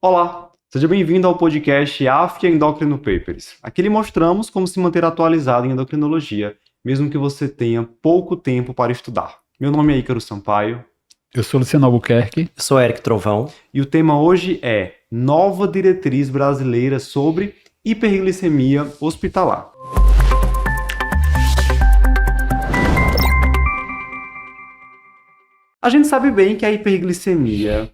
Olá, seja bem-vindo ao podcast AFIA Endocrino Papers. Aqui lhe mostramos como se manter atualizado em endocrinologia, mesmo que você tenha pouco tempo para estudar. Meu nome é Ícaro Sampaio. Eu sou Luciano Albuquerque. Eu sou Eric Trovão. E o tema hoje é Nova Diretriz Brasileira sobre Hiperglicemia Hospitalar. A gente sabe bem que a hiperglicemia,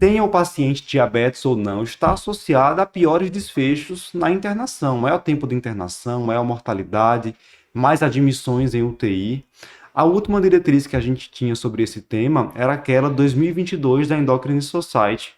tenha o paciente diabetes ou não, está associada a piores desfechos na internação. Maior tempo de internação, maior mortalidade, mais admissões em UTI. A última diretriz que a gente tinha sobre esse tema era aquela 2022 da Endocrine Society.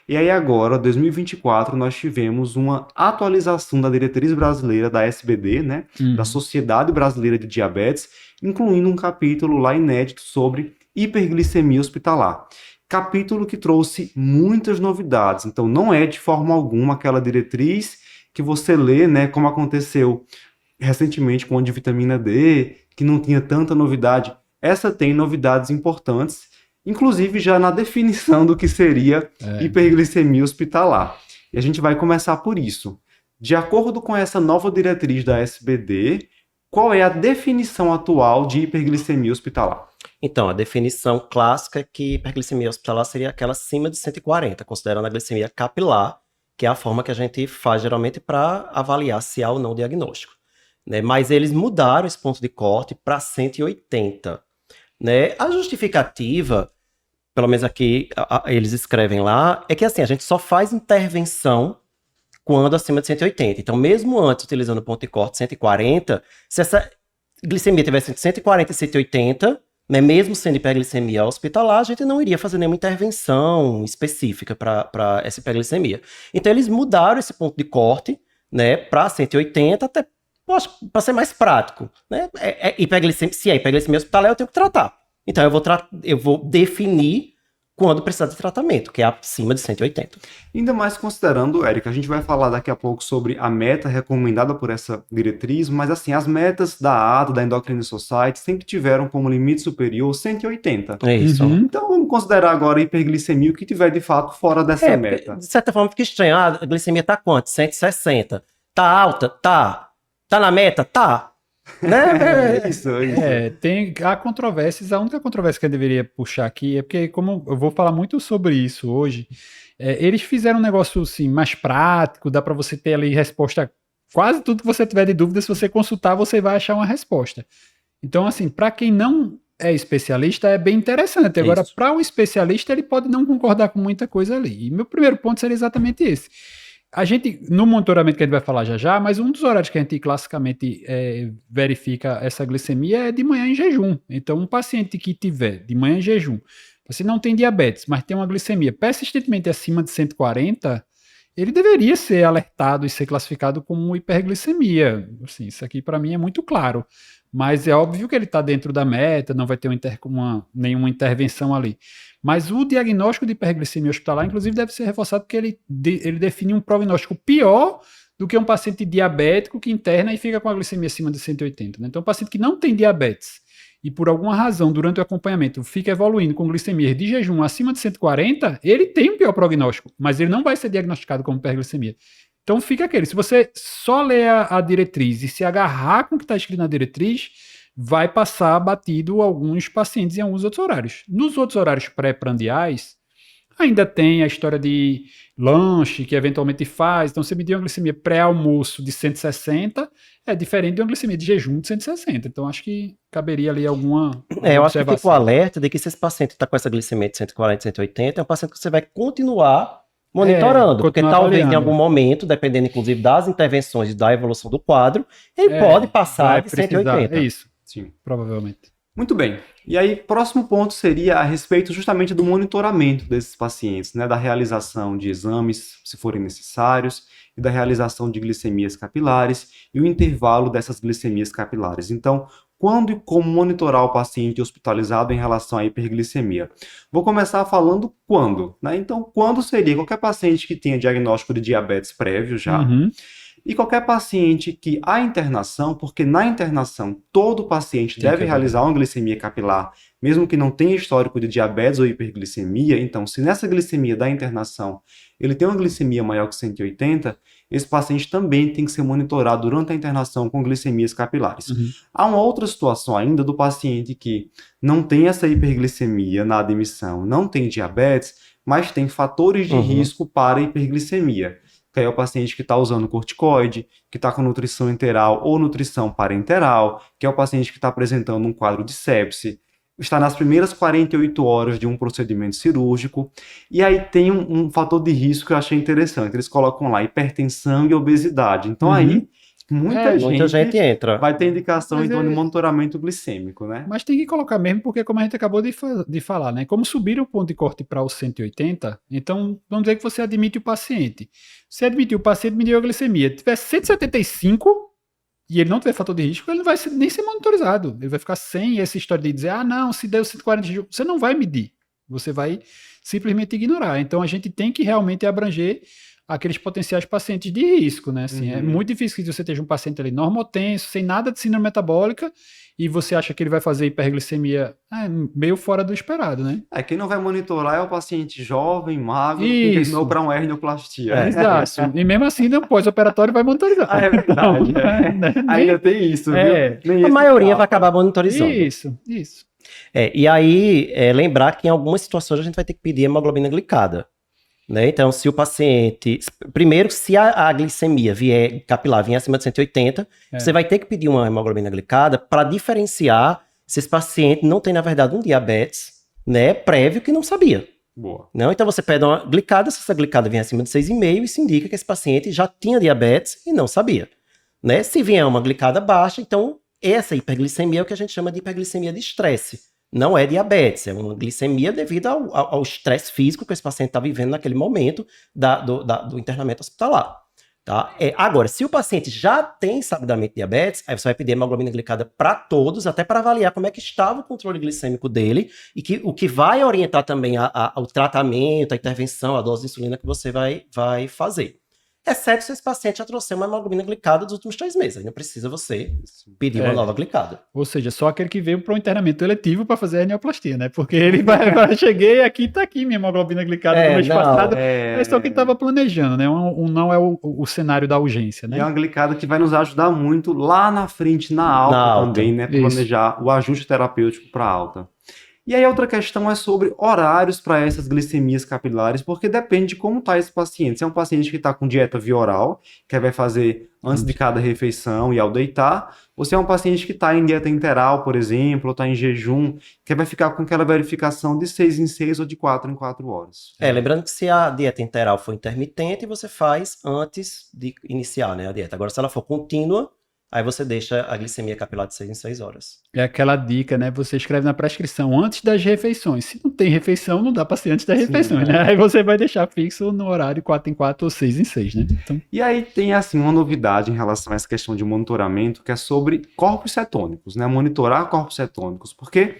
E aí agora, 2024, nós tivemos uma atualização da diretriz brasileira da SBD, né? Da Sociedade Brasileira de Diabetes, incluindo um capítulo lá inédito sobre hiperglicemia hospitalar. Capítulo que trouxe muitas novidades, então não é de forma alguma aquela diretriz que você lê, né, como aconteceu recentemente com a de vitamina D, que não tinha tanta novidade. Essa tem novidades importantes, inclusive já na definição do que seria hiperglicemia hospitalar. E a gente vai começar por isso. De acordo com essa nova diretriz da SBD, qual é a definição atual de hiperglicemia hospitalar? Então, a definição clássica é que hiperglicemia hospitalar seria aquela acima de 140, considerando a glicemia capilar, que é a forma que a gente faz geralmente para avaliar se há ou não diagnóstico. Né? Mas eles mudaram esse ponto de corte para 180. Né? A justificativa, pelo menos aqui eles escrevem lá, é que assim, a gente só faz intervenção quando acima de 180. Então, mesmo antes, utilizando o ponto de corte 140, se essa glicemia tivesse entre 140 e 180, né, mesmo sendo hiperglicemia hospitalar, a gente não iria fazer nenhuma intervenção específica para essa hiperglicemia. Então, eles mudaram esse ponto de corte, né, para 180, até para ser mais prático. Né? Se é hiperglicemia hospitalar, eu tenho que tratar. Então, eu vou definir quando precisar de tratamento, que é acima de 180. Ainda mais considerando, Érica, a gente vai falar daqui a pouco sobre a meta recomendada por essa diretriz, mas assim, as metas da ADA, da Endocrine Society, sempre tiveram como limite superior 180. É isso. Então vamos considerar agora a hiperglicemia, o que tiver de fato fora dessa meta. De certa forma fica estranho, a glicemia tá quanto? 160. Tá alta? Tá. Tá na meta? Tá. Né? Isso. Tem há controvérsias. A única controvérsia que eu deveria puxar aqui é porque, como eu vou falar muito sobre isso hoje, eles fizeram um negócio assim, mais prático, dá para você ter ali resposta. Quase tudo que você tiver de dúvida, se você consultar, você vai achar uma resposta. Então, assim, para quem não é especialista, é bem interessante. Agora, para o especialista, ele pode não concordar com muita coisa ali. E meu primeiro ponto seria exatamente esse. A gente, no monitoramento que a gente vai falar já, mas um dos horários que a gente classicamente verifica essa glicemia é de manhã em jejum. Então, um paciente que tiver de manhã em jejum, você não tem diabetes, mas tem uma glicemia persistentemente acima de 140, ele deveria ser alertado e ser classificado como hiperglicemia. Assim, isso aqui para mim é muito claro. Mas é óbvio que ele está dentro da meta, não vai ter nenhuma intervenção ali. Mas o diagnóstico de hiperglicemia hospitalar, inclusive, deve ser reforçado porque ele define um prognóstico pior do que um paciente diabético que interna e fica com a glicemia acima de 180. Né? Então, um paciente que não tem diabetes e por alguma razão, durante o acompanhamento, fica evoluindo com glicemia de jejum acima de 140, ele tem um pior prognóstico, mas ele não vai ser diagnosticado como hiperglicemia. Então fica aquele, se você só ler a diretriz e se agarrar com o que está escrito na diretriz, vai passar batido alguns pacientes em alguns outros horários. Nos outros horários pré-prandiais, ainda tem a história de lanche que eventualmente faz. Então, você medir uma glicemia pré-almoço de 160 é diferente de uma glicemia de jejum de 160. Então, acho que caberia ali alguma eu acho que fica o alerta de que se esse paciente está com essa glicemia de 140, 180, é um paciente que você vai continuar monitorando, porque talvez em algum momento, dependendo inclusive das intervenções e da evolução do quadro, ele pode passar de 180. É isso. Sim, provavelmente. Muito bem. E aí, próximo ponto seria a respeito justamente do monitoramento desses pacientes, né, da realização de exames, se forem necessários, e da realização de glicemias capilares e o intervalo dessas glicemias capilares. Então, quando e como monitorar o paciente hospitalizado em relação à hiperglicemia? Vou começar falando quando, né? Então, quando seria qualquer paciente que tenha diagnóstico de diabetes prévio já, E qualquer paciente que a internação, porque na internação todo paciente Tem deve que realizar uma glicemia capilar, mesmo que não tenha histórico de diabetes ou hiperglicemia, então se nessa glicemia da internação ele tem uma glicemia maior que 180, esse paciente também tem que ser monitorado durante a internação com glicemias capilares. Uhum. Há uma outra situação ainda do paciente que não tem essa hiperglicemia na admissão, não tem diabetes, mas tem fatores de risco para hiperglicemia. Que é o paciente que está usando corticoide, que está com nutrição enteral ou nutrição parenteral, que é o paciente que está apresentando um quadro de sepse, está nas primeiras 48 horas de um procedimento cirúrgico. E aí tem um fator de risco que eu achei interessante. Eles colocam lá hipertensão e obesidade. Então aí muita gente entra. vai ter indicação Mas então de monitoramento glicêmico, né? Mas tem que colocar mesmo, porque como a gente acabou de falar, né? Como subir o ponto de corte para o 180, então vamos dizer que você admite o paciente. Se admitir o paciente, mediu a glicemia, tiver 175 e ele não tiver fator de risco, ele não vai nem ser monitorizado. Ele vai ficar sem essa história de dizer, não, se deu 140, você não vai medir. Você vai simplesmente ignorar. Então a gente tem que realmente abranger aqueles potenciais pacientes de risco, né? Assim, é muito difícil que você esteja um paciente ali normotenso, sem nada de síndrome metabólica, e você acha que ele vai fazer hiperglicemia meio fora do esperado, né? Quem não vai monitorar é o paciente jovem, magro, que terminou para uma hernioplastia. Exato. E mesmo assim, no pós-operatório vai monitorizar. É verdade. Ainda tem isso, viu? A maioria vai acabar monitorizando. Isso. E aí, lembrar que em algumas situações a gente vai ter que pedir hemoglobina glicada. Né? Então, se o paciente... Primeiro, se a glicemia capilar vier acima de 180, você vai ter que pedir uma hemoglobina glicada para diferenciar se esse paciente não tem, na verdade, um diabetes, né, prévio que não sabia. Boa. Não? Então, você pede uma glicada, se essa glicada vier acima de 6,5, isso indica que esse paciente já tinha diabetes e não sabia. Né? Se vier uma glicada baixa, então, essa hiperglicemia é o que a gente chama de hiperglicemia de estresse. Não é diabetes, é uma glicemia devido ao estresse físico que esse paciente está vivendo naquele momento do internamento hospitalar. Tá? Agora, se o paciente já tem sabidamente diabetes, aí você vai pedir hemoglobina glicada para todos, até para avaliar como é que estava o controle glicêmico dele, e o que vai orientar também o tratamento, a intervenção, a dose de insulina que você vai fazer. Exceto se esse paciente já trouxe uma hemoglobina glicada dos últimos 3 meses. Aí não precisa você pedir uma nova glicada. Ou seja, só aquele que veio para o internamento eletivo para fazer a hernioplastia, né? Porque ele cheguei aqui, tá aqui minha hemoglobina glicada no mês passado. É só quem estava planejando, né? Não é o cenário da urgência, né? É uma glicada que vai nos ajudar muito lá na frente, na alta também, né? Para planejar o ajuste terapêutico para alta. E aí outra questão é sobre horários para essas glicemias capilares, porque depende de como está esse paciente. Se é um paciente que está com dieta via oral, que vai fazer antes de cada refeição e ao deitar, ou se é um paciente que está em dieta enteral, por exemplo, ou está em jejum, que vai ficar com aquela verificação de 6 em 6 ou de 4 em 4 horas. Lembrando que se a dieta enteral for intermitente, você faz antes de iniciar, né, a dieta. Agora, se ela for contínua, aí você deixa a glicemia capilar de 6 em 6 horas. É aquela dica, né? Você escreve na prescrição antes das refeições. Se não tem refeição, não dá para ser antes das refeições, né? Aí você vai deixar fixo no horário 4 em 4 ou 6 em 6, né? Então... E aí tem, assim, uma novidade em relação a essa questão de monitoramento, que é sobre corpos cetônicos, né? Monitorar corpos cetônicos, porque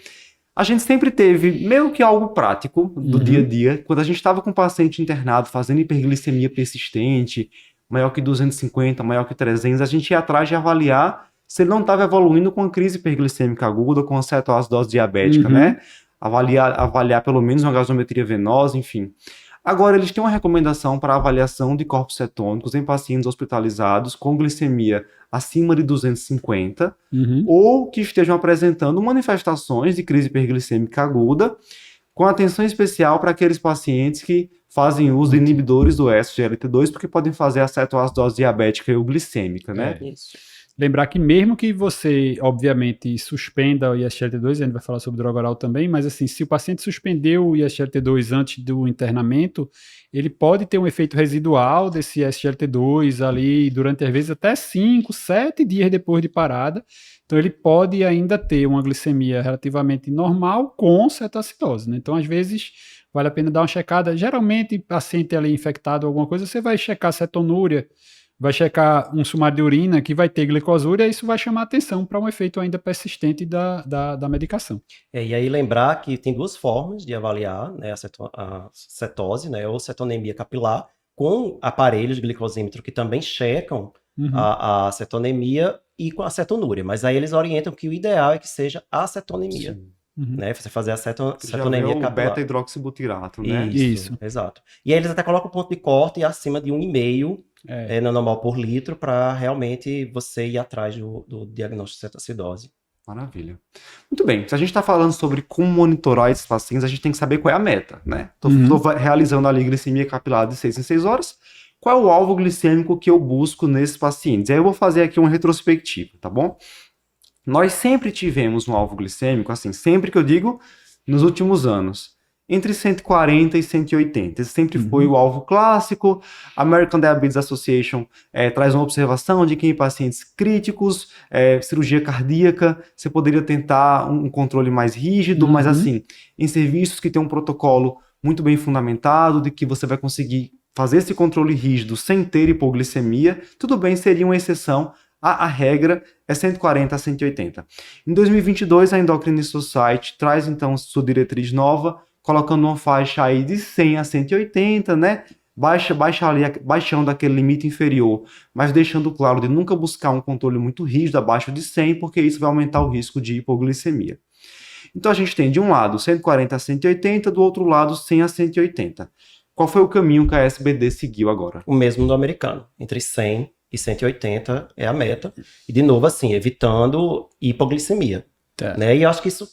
a gente sempre teve meio que algo prático do dia a dia, quando a gente estava com um paciente internado fazendo hiperglicemia persistente, maior que 250, maior que 300, a gente ia atrás de avaliar se ele não estava evoluindo com a crise hiperglicêmica aguda, com a cetoacidose diabética, né? Avaliar pelo menos uma gasometria venosa, enfim. Agora, eles têm uma recomendação para avaliação de corpos cetônicos em pacientes hospitalizados com glicemia acima de 250 ou que estejam apresentando manifestações de crise hiperglicêmica aguda, com atenção especial para aqueles pacientes que fazem uso de inibidores do SGLT2, porque podem fazer a cetoacidose diabética e glicêmica, né? Isso. Lembrar que mesmo que você, obviamente, suspenda o ISGLT2, a gente vai falar sobre droga oral também, mas assim, se o paciente suspendeu o ISGLT2 antes do internamento, ele pode ter um efeito residual desse SGLT2 ali durante, às vezes, até 5, 7 dias depois de parada. Então, ele pode ainda ter uma glicemia relativamente normal com cetoacidose, né? Então, às vezes, vale a pena dar uma checada. Geralmente, paciente ali infectado ou alguma coisa, você vai checar cetonúria, vai checar um sumário de urina que vai ter glicosúria, e isso vai chamar atenção para um efeito ainda persistente da medicação. E aí lembrar que tem 2 formas de avaliar, né, a cetose, né, ou cetonemia capilar, com aparelhos de glicosímetro que também checam a acetonemia e com a acetonúria. Mas aí eles orientam que o ideal é que seja a acetonemia. Sim. Né? Você fazer a Você já vê acetonemia o capilar. beta-hidroxibutirato, né? Isso, exato. E aí eles até colocam o ponto de corte acima de 1,5 nanomol por litro para realmente você ir atrás do diagnóstico de cetoacidose. Maravilha. Muito bem, se a gente está falando sobre como monitorar esses pacientes, a gente tem que saber qual é a meta, né? Estou realizando ali glicemia capilar de 6 em 6 horas. Qual é o alvo glicêmico que eu busco nesses pacientes? Aí eu vou fazer aqui uma retrospectiva, tá bom? Nós sempre tivemos um alvo glicêmico, assim, sempre que eu digo, nos últimos anos, entre 140 e 180. Esse sempre foi o alvo clássico. A American Diabetes Association traz uma observação de que em pacientes críticos, cirurgia cardíaca, você poderia tentar um controle mais rígido, mas assim, em serviços que tem um protocolo muito bem fundamentado, de que você vai conseguir fazer esse controle rígido sem ter hipoglicemia, tudo bem, seria uma exceção. A regra é 140 a 180. Em 2022, a Endocrine Society traz então sua diretriz nova, colocando uma faixa aí de 100 a 180, né? Baixando aquele limite inferior, mas deixando claro de nunca buscar um controle muito rígido abaixo de 100, porque isso vai aumentar o risco de hipoglicemia. Então a gente tem de um lado 140 a 180, do outro lado 100 a 180. Qual foi o caminho que a SBD seguiu agora? O mesmo do americano, entre 100 e 180 é a meta. E, de novo, assim, evitando hipoglicemia. Né? E eu acho que isso...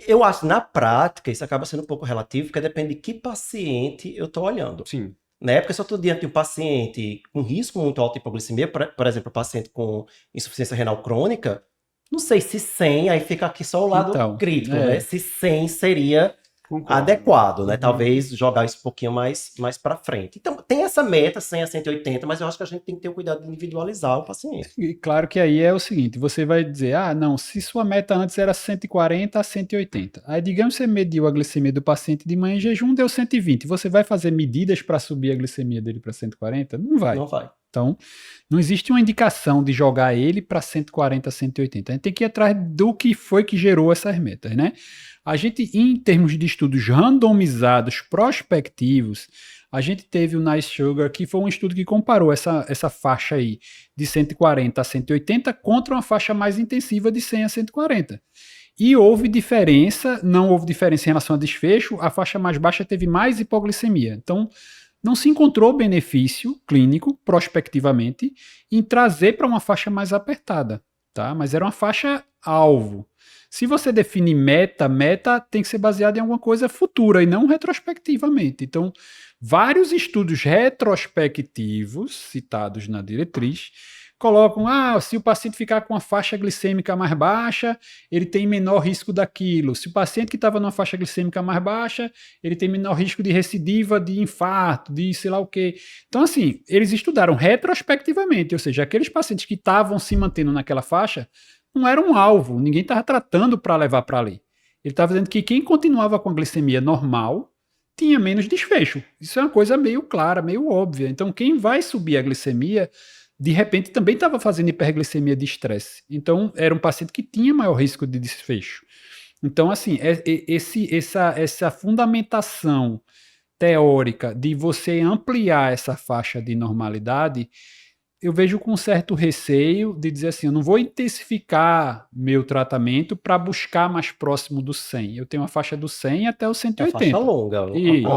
Eu acho, na prática, isso acaba sendo um pouco relativo, porque depende de que paciente eu estou olhando. Sim. Né? Porque se eu estou diante de um paciente com risco muito alto de hipoglicemia, por exemplo, um paciente com insuficiência renal crônica, não sei se 100, aí fica aqui só o lado crítico, né? Se 100 seria... Concordo. Adequado, né? Talvez jogar isso um pouquinho mais para frente. Então, tem essa meta, 100 a 180, mas eu acho que a gente tem que ter o cuidado de individualizar o paciente. E claro que aí é o seguinte, você vai dizer, não, se sua meta antes era 140 a 180, aí digamos que você mediu a glicemia do paciente de manhã em jejum, deu 120, você vai fazer medidas para subir a glicemia dele para 140? Não vai. Não vai. Então, não existe uma indicação de jogar ele para 140 a 180. A gente tem que ir atrás do que foi que gerou essas metas, né? A gente, em termos de estudos randomizados, prospectivos, a gente teve o Nice Sugar, que foi um estudo que comparou essa faixa aí de 140 a 180 contra uma faixa mais intensiva de 100 a 140. E houve diferença, não houve diferença em relação a desfecho, a faixa mais baixa teve mais hipoglicemia. Então, não se encontrou benefício clínico, prospectivamente, em trazer para uma faixa mais apertada, tá? Mas era uma faixa alvo. Se você define meta tem que ser baseada em alguma coisa futura e não retrospectivamente. Então, vários estudos retrospectivos citados na diretriz colocam, se o paciente ficar com uma faixa glicêmica mais baixa, ele tem menor risco daquilo. Se o paciente que estava numa faixa glicêmica mais baixa, ele tem menor risco de recidiva, de infarto, de sei lá o quê. Então, assim, eles estudaram retrospectivamente, ou seja, aqueles pacientes que estavam se mantendo naquela faixa não era um alvo, ninguém estava tratando para levar para ali. Ele estava dizendo que quem continuava com a glicemia normal tinha menos desfecho. Isso é uma coisa meio clara, meio óbvia. Então, quem vai subir a glicemia, de repente, também estava fazendo hiperglicemia de estresse. Então, era um paciente que tinha maior risco de desfecho. Então, assim, essa fundamentação teórica de você ampliar essa faixa de normalidade, eu vejo com certo receio de dizer assim, eu não vou intensificar meu tratamento para buscar mais próximo do 100. Eu tenho uma faixa do 100 até o 180. É uma faixa longa.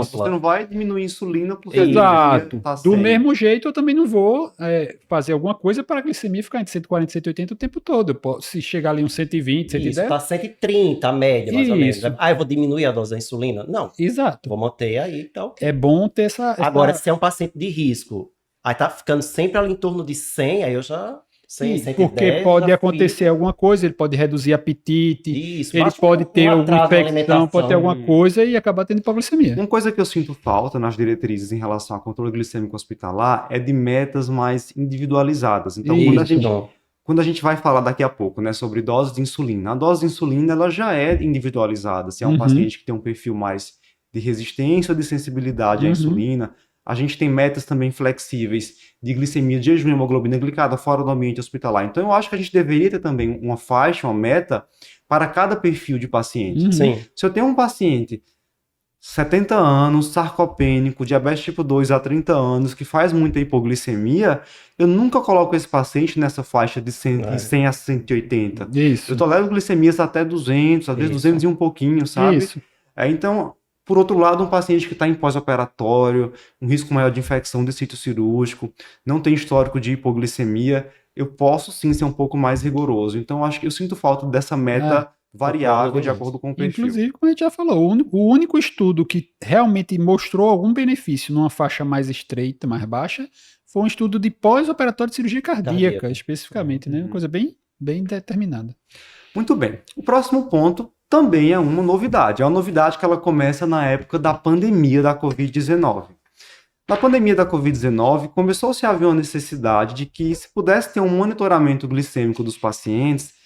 Você não vai diminuir a insulina porque exato. Do mesmo jeito, eu também não vou fazer alguma coisa para a glicemia ficar entre 140 e 180 o tempo todo. Se chegar ali uns 120, 110... Isso, está 130 a média, mais ou menos. Eu vou diminuir a dose da insulina? Não. Exato. Vou manter aí. Tá okay. É bom ter essa... Agora, se é um paciente de risco, aí tá ficando sempre ali em torno de 100, aí eu já... 100, 110, porque pode acontecer alguma coisa, ele pode reduzir apetite, isso, ele pode ter alguma infecção, pode ter alguma coisa e acabar tendo hipoglicemia. Uma coisa que eu sinto falta nas diretrizes em relação ao controle glicêmico hospitalar é de metas mais individualizadas. Então, quando a gente vai falar daqui a pouco, né, sobre dose de insulina, a dose de insulina ela já é individualizada. Se é um paciente que tem um perfil mais de resistência ou de sensibilidade à insulina, a gente tem metas também flexíveis de glicemia de jejum e hemoglobina glicada fora do ambiente hospitalar. Então, eu acho que a gente deveria ter também uma faixa, uma meta para cada perfil de paciente. Sim. Se eu tenho um paciente 70 anos, sarcopênico, diabetes tipo 2 há 30 anos, que faz muita hipoglicemia, eu nunca coloco esse paciente nessa faixa de 100 a 180. Eu Isso, tolero glicemias até 200, às vezes Isso. 200 e um pouquinho, sabe? isso. Então, por outro lado, um paciente que está em pós-operatório, um risco maior de infecção de sítio cirúrgico, não tem histórico de hipoglicemia, eu posso sim ser um pouco mais rigoroso. Então, acho que eu sinto falta dessa meta variável de acordo com o perfil. Inclusive, como a gente já falou, o único estudo que realmente mostrou algum benefício numa faixa mais estreita, mais baixa, foi um estudo de pós-operatório de cirurgia cardíaca, especificamente, né? Uma coisa bem, bem determinada. Muito bem. O próximo ponto também é uma novidade. É uma novidade que ela começa na época da pandemia da Covid-19. Na pandemia da Covid-19, começou-se a haver uma necessidade de que se pudesse ter um monitoramento glicêmico dos pacientes,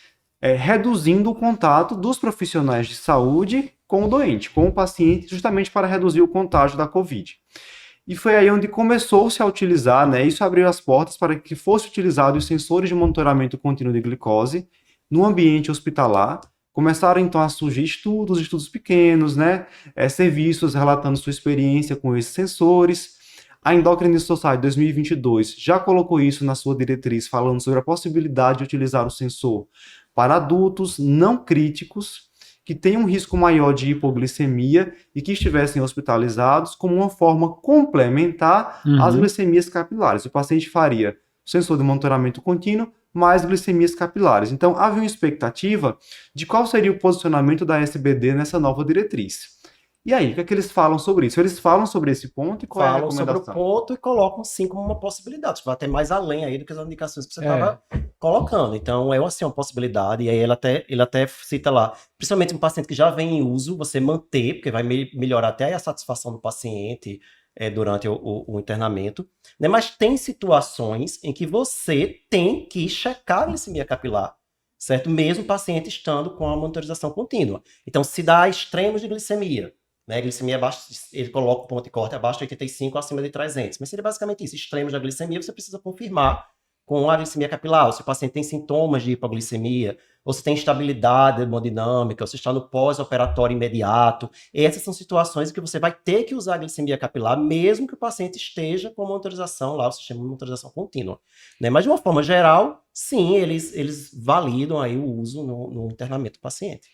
reduzindo o contato dos profissionais de saúde com o doente, com o paciente, justamente para reduzir o contágio da Covid. E foi aí onde começou-se a utilizar, né, isso abriu as portas para que fosse utilizado os sensores de monitoramento contínuo de glicose no ambiente hospitalar. Começaram então a surgir estudos pequenos, né, serviços relatando sua experiência com esses sensores. A Endocrine Society 2022 já colocou isso na sua diretriz, falando sobre a possibilidade de utilizar o sensor para adultos não críticos que têm um risco maior de hipoglicemia e que estivessem hospitalizados como uma forma complementar às glicemias capilares. O paciente faria o sensor de monitoramento contínuo mais glicemias capilares. Então, havia uma expectativa de qual seria o posicionamento da SBD nessa nova diretriz. E aí, o que é que eles falam sobre isso? Eles falam sobre esse ponto e qual é a Falam sobre o recomendação? ponto e colocam sim como uma possibilidade. Vai até mais além aí do que as indicações que você estava colocando. Então, é assim, uma possibilidade. E aí ele até cita lá, principalmente um paciente que já vem em uso, você manter, porque vai melhorar até a satisfação do paciente durante o internamento. Né? Mas tem situações em que você tem que checar a glicemia capilar, certo? Mesmo o paciente estando com a monitorização contínua. Então, se dá extremos de glicemia, né, glicemia abaixo, ele coloca o ponto de corte abaixo de 85 acima de 300. Mas seria basicamente isso. Extremos da glicemia, você precisa confirmar com a glicemia capilar. Ou se o paciente tem sintomas de hipoglicemia, ou se tem instabilidade hemodinâmica, ou se está no pós-operatório imediato. Essas são situações em que você vai ter que usar a glicemia capilar, mesmo que o paciente esteja com monitorização lá, o sistema de monitorização contínua. Né? Mas, de uma forma geral, sim, eles validam aí o uso no internamento do paciente.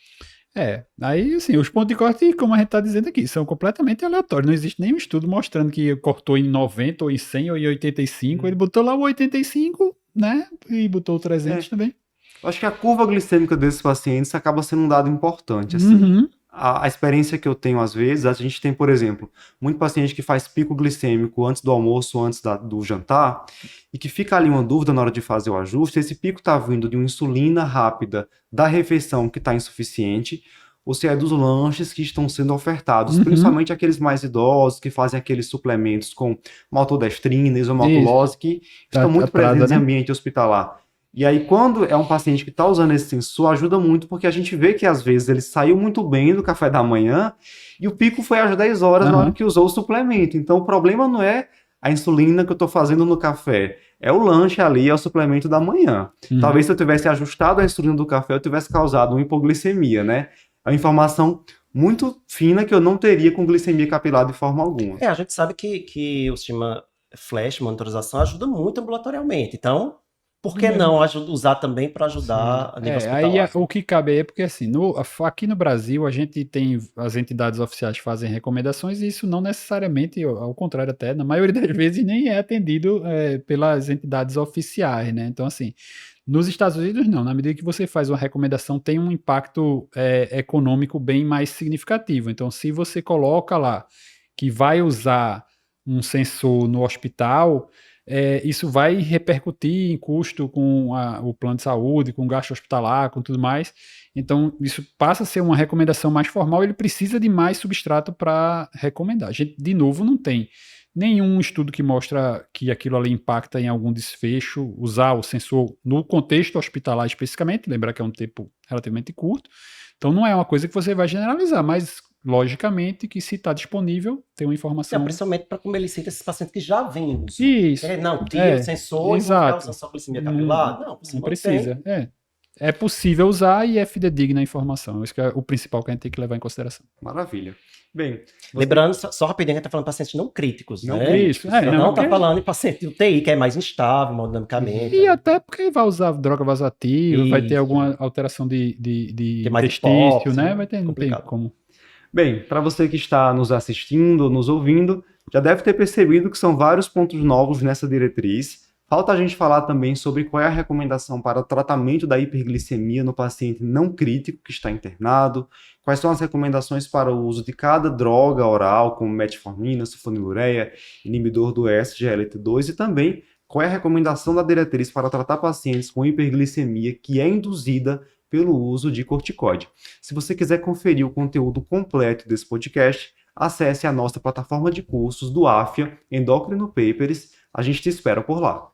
Aí assim, os pontos de corte, como a gente está dizendo aqui, são completamente aleatórios. Não existe nenhum estudo mostrando que cortou em 90, ou em 100, ou em 85. Ele botou lá o 85, né? E botou o 300 também. Eu acho que a curva glicêmica desses pacientes acaba sendo um dado importante, assim. A experiência que eu tenho, às vezes, a gente tem, por exemplo, muito paciente que faz pico glicêmico antes do almoço, antes do jantar, e que fica ali uma dúvida na hora de fazer o ajuste, esse pico está vindo de uma insulina rápida da refeição que está insuficiente, ou se é dos lanches que estão sendo ofertados, principalmente aqueles mais idosos que fazem aqueles suplementos com maltodestrina, isomaltulose, que estão muito presentes em ambiente hospitalar. E aí, quando é um paciente que está usando esse sensor, ajuda muito, porque a gente vê que, às vezes, ele saiu muito bem do café da manhã e o pico foi às 10 horas na hora que usou o suplemento. Então, o problema não é a insulina que eu estou fazendo no café, é o lanche ali, é o suplemento da manhã. Talvez se eu tivesse ajustado a insulina do café, eu tivesse causado uma hipoglicemia, né? É uma informação muito fina que eu não teria com glicemia capilar de forma alguma. A gente sabe que o sistema flash, monitorização, ajuda muito ambulatorialmente. Então, por que não usar também para ajudar a nível hospitalar? Aí o que cabe aí é porque, assim, aqui no Brasil, a gente tem as entidades oficiais que fazem recomendações e isso não necessariamente, ao contrário até, na maioria das vezes nem é atendido pelas entidades oficiais, né? Então, assim, nos Estados Unidos não, na medida que você faz uma recomendação, tem um impacto econômico bem mais significativo. Então, se você coloca lá que vai usar um sensor no hospital, isso vai repercutir em custo com o plano de saúde, com o gasto hospitalar, com tudo mais. Então, isso passa a ser uma recomendação mais formal, ele precisa de mais substrato para recomendar. A gente, de novo, não tem nenhum estudo que mostra que aquilo ali impacta em algum desfecho, usar o sensor no contexto hospitalar especificamente, lembrar que é um tempo relativamente curto. Então, não é uma coisa que você vai generalizar, mas logicamente que se está disponível, tem uma informação. Principalmente para como ele cita esses pacientes que já vêm em uso. Isso. Não, tira o sensor e vou ficar usando só glicemia capilar. Não, você não precisa. é possível usar e é fidedigna a informação. Isso que é o principal que a gente tem que levar em consideração. Maravilha. Bem, Lembrando, só rapidinho, que a gente tá falando de pacientes não críticos, Não né? críticos, é, não, não, tá porque- falando em paciente de UTI, que é mais instável, hemodinamicamente. E até porque vai usar droga vasoativa, vai ter Isso. alguma alteração de Tem mais testício, hipóxia, né? Vai ter, não tem complicado. como. Bem, para você que está nos assistindo ou nos ouvindo, já deve ter percebido que são vários pontos novos nessa diretriz. Falta a gente falar também sobre qual é a recomendação para o tratamento da hiperglicemia no paciente não crítico que está internado, quais são as recomendações para o uso de cada droga oral, como metformina, sulfonilureia, inibidor do SGLT2, e também qual é a recomendação da diretriz para tratar pacientes com hiperglicemia que é induzida pelo uso de corticoide. Se você quiser conferir o conteúdo completo desse podcast, acesse a nossa plataforma de cursos do AFIA, Endocrino Papers. A gente te espera por lá.